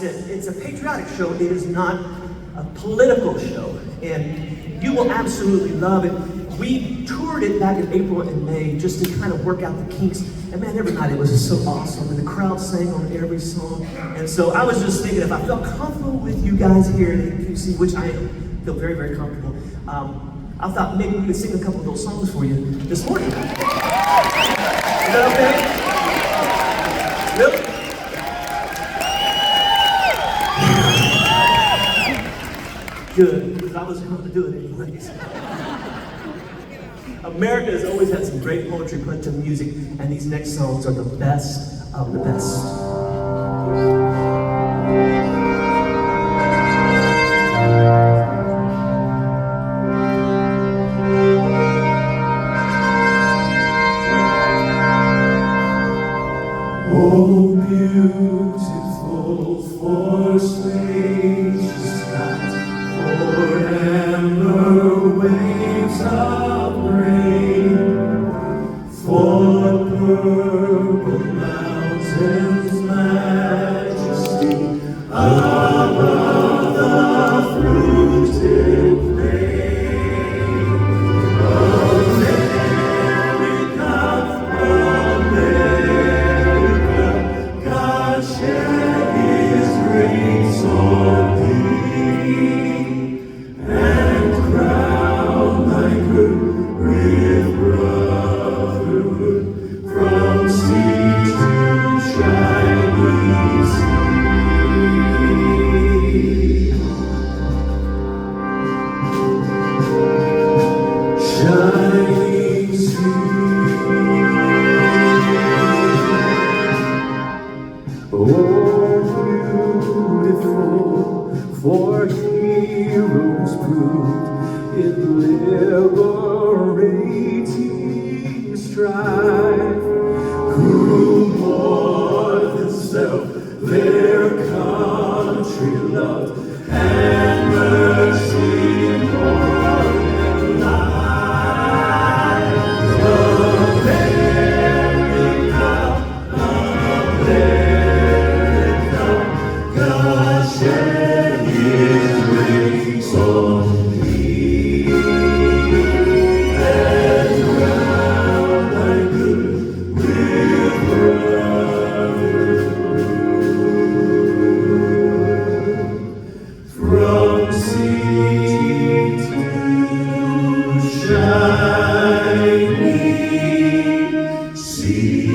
said, it's a patriotic show. It is not a political show. And you will absolutely love it. We toured it back in April and May just to kind of work out the kinks. And man, every night it was just so awesome. And the crowd sang on every song. And so I was just thinking, if I felt comfortable with you guys here at AQC, which I feel very, very comfortable, I thought maybe we could sing a couple of those songs for you this morning. Is that okay? Really? Good, because I was going to do it anyways. America has always had some great poetry put to music, and these next songs are the best of the best. Oh, beautiful for spacious skies, for amber waves of rain, for purple mountains' majesty above the fruited plain. America, God shed His grace on thee, and crown thy good with brotherhood from sea to shining sea. Shining sea. Oh, beautiful for heroes proved in liberating strife, who more than self their country loved, and mercy more than life. America, God shed His grace on thee, and crown thy good with brotherhood from sea to shining sea.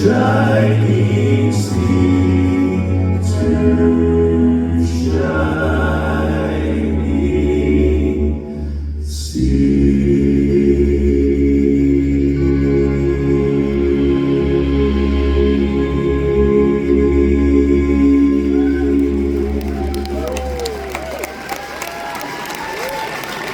Shining sea.